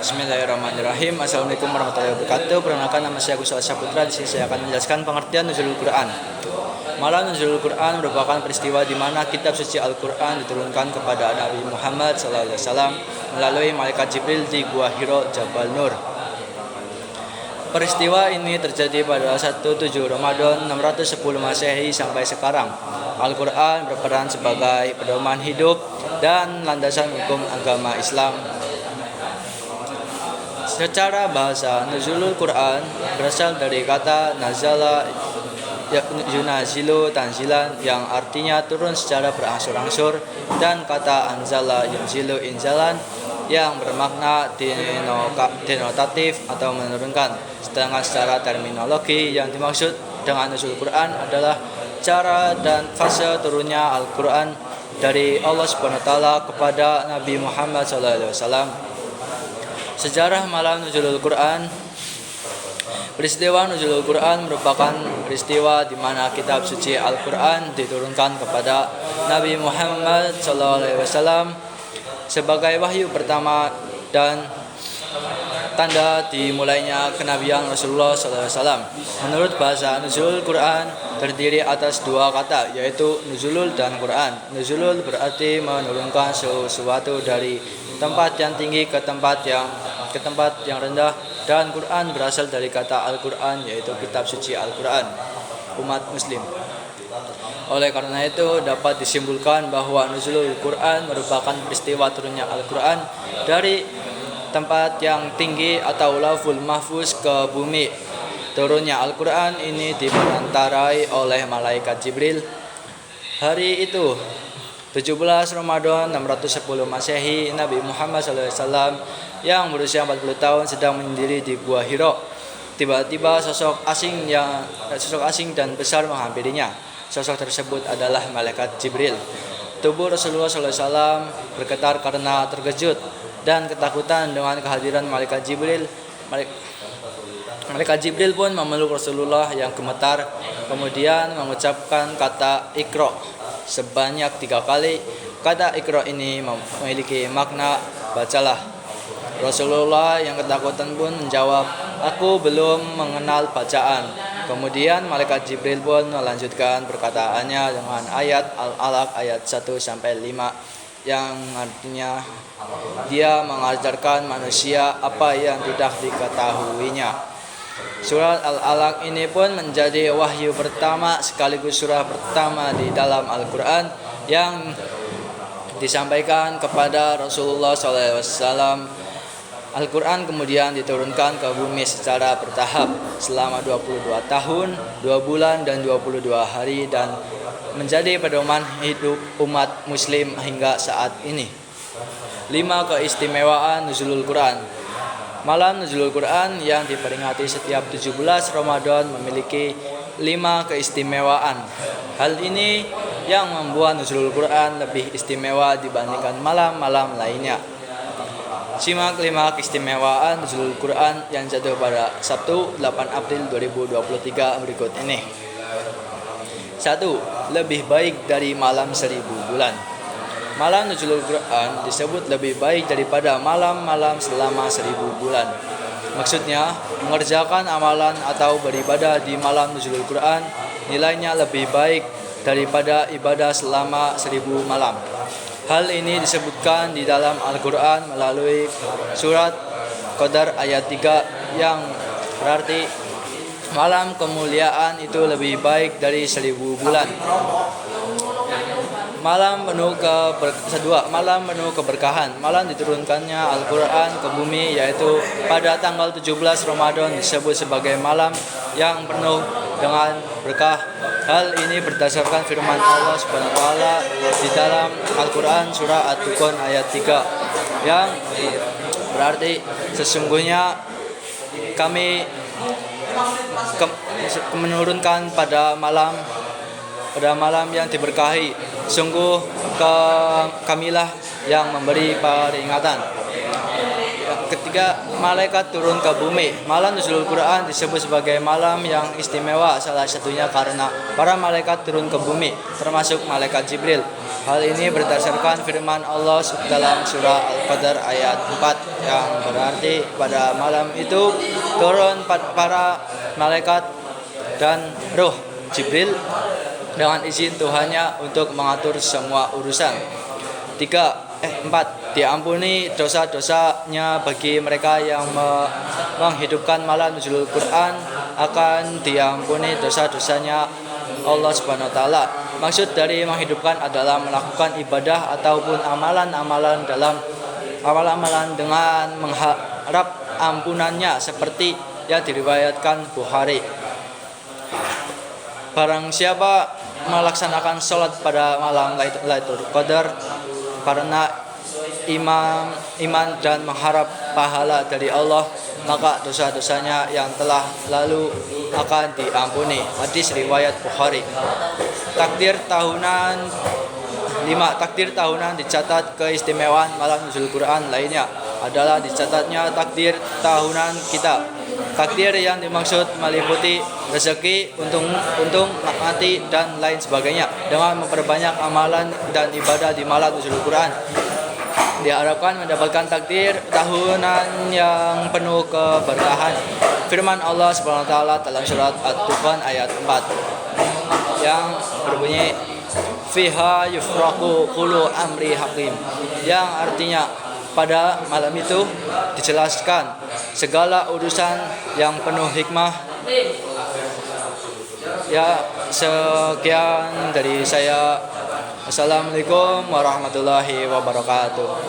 Bismillahirrahmanirrahim. Assalamualaikum warahmatullahi wabarakatuh. Perkenalkan, nama saya Agus Saputra. Di sini saya akan menjelaskan pengertian nuzulul Quran. Malam nuzulul Quran merupakan peristiwa di mana kitab suci Al-Quran diturunkan kepada Nabi Muhammad SAW melalui malaikat Jibril di Gua Hiro, Jabal Nur. Peristiwa ini terjadi pada 17 Ramadan 610 Masehi sampai sekarang. Al-Quran berperan sebagai pedoman hidup dan landasan hukum agama Islam. Secara bahasa, nuzulul Quran berasal dari kata nazala yunazilu tanzilan yang artinya turun secara berangsur-angsur, dan kata anzala yunzilu inzalan yang bermakna denotatif atau menurunkan. Sedangkan secara terminologi, yang dimaksud dengan nuzul Quran adalah cara dan fase turunnya Al-Quran dari Allah SWT kepada Nabi Muhammad SAW. Sejarah malam nuzulul Quran. Peristiwa nuzulul Quran merupakan peristiwa di mana kitab suci Al-Quran diturunkan kepada Nabi Muhammad SAW sebagai wahyu pertama dan tanda dimulainya kenabian Rasulullah SAW. Menurut bahasa, nuzulul Quran terdiri atas dua kata, yaitu nuzulul dan Quran. Nuzulul berarti menurunkan sesuatu dari tempat yang tinggi ke tempat yang rendah, dan Quran berasal dari kata Al-Quran, yaitu kitab suci Al-Quran umat muslim. Oleh karena itu, dapat disimpulkan bahwa nuzulul Quran merupakan peristiwa turunnya Al-Quran dari tempat yang tinggi atau Lauhul Mahfuz ke bumi. Turunnya Al-Quran ini diperantarai oleh malaikat Jibril. Hari itu 17 Ramadan 610 Masehi, Nabi Muhammad SAW yang berusia 40 tahun sedang menyendiri di Gua Hiro. Tiba-tiba sosok asing dan besar menghampirinya. Sosok tersebut adalah malaikat Jibril. Tubuh Rasulullah SAW bergetar karena terkejut dan ketakutan dengan kehadiran malaikat Jibril. Malaikat Jibril pun memeluk Rasulullah yang gemetar, kemudian mengucapkan kata Iqra sebanyak 3 kali. Kata Iqra ini memiliki makna bacalah. Rasulullah yang ketakutan pun menjawab, aku belum mengenal bacaan. Kemudian malaikat Jibril pun melanjutkan perkataannya dengan ayat Al-Alaq ayat 1-5 yang artinya dia mengajarkan manusia apa yang tidak diketahuinya. Surat Al-Alaq ini pun menjadi wahyu pertama sekaligus surah pertama di dalam Al-Quran yang disampaikan kepada Rasulullah SAW. Al-Quran kemudian diturunkan ke bumi secara bertahap selama 22 tahun, 2 bulan, dan 22 hari dan menjadi pedoman hidup umat muslim hingga saat ini. 5 keistimewaan nuzulul Quran. Malam nuzulul Quran yang diperingati setiap 17 Ramadan memiliki 5 keistimewaan. Hal ini yang membuat nuzulul Quran lebih istimewa dibandingkan malam-malam lainnya. Simak 5 keistimewaan nuzulul Quran yang jatuh pada Sabtu 8 April 2023 berikut ini. 1. Lebih baik dari malam 1000 bulan. Malam nuzulul Quran disebut lebih baik daripada malam-malam selama 1000 bulan. Maksudnya, mengerjakan amalan atau beribadah di malam nuzulul Quran nilainya lebih baik daripada ibadah selama 1000 malam. Hal ini disebutkan di dalam Al-Quran melalui surat Qadar ayat 3 yang berarti malam kemuliaan itu lebih baik dari 1000 bulan. Malam penuh keberkahan. Malam diturunkannya Al-Quran ke bumi, yaitu pada tanggal 17 Ramadan, disebut sebagai malam yang penuh dengan berkah. Hal ini berdasarkan firman Allah SWT di dalam Al-Quran surah At-Tukun ayat 3 yang berarti sesungguhnya kami menurunkan pada malam yang diberkahi. Sungguh kamilah yang memberi peringatan. ketiga, malaikat turun ke bumi. Malam nuzulul Quran disebut sebagai malam yang istimewa, salah satunya karena para malaikat turun ke bumi, termasuk malaikat Jibril. Hal ini berdasarkan firman Allah dalam surah Al-Qadr ayat 4 yang berarti pada malam itu turun para malaikat dan roh Jibril dengan izin Tuhannya untuk mengatur semua urusan. 4. Diampuni dosa-dosanya bagi mereka yang menghidupkan malam nuzulul Quran, akan diampuni dosa-dosanya Allah Subhanahu wa taala. Maksud dari menghidupkan adalah melakukan ibadah ataupun amalan-amalan dengan mengharap ampunannya seperti yang diriwayatkan Bukhari. Barang siapa melaksanakan sholat pada malam Lailatul Qadar karena iman dan mengharap pahala dari Allah, maka dosa-dosanya yang telah lalu akan diampuni. Hadis riwayat Bukhari. Takdir tahunan dicatat. Keistimewaan malam nuzul Quran lainnya adalah dicatatnya takdir tahunan kita. Takdir yang dimaksud meliputi rezeki, untung, mati, dan lain sebagainya. Dengan memperbanyak amalan dan ibadah di malam nuzul Quran, diharapkan mendapatkan takdir tahunan yang penuh keberkahan. Firman Allah Subhanahu wa taala dalam surat At-Dukhan ayat 4 yang berbunyi fiha yufraqu kullu amri hakim, yang artinya pada malam itu dijelaskan segala urusan yang penuh hikmah. Ya, sekian dari saya. Assalamualaikum warahmatullahi wabarakatuh.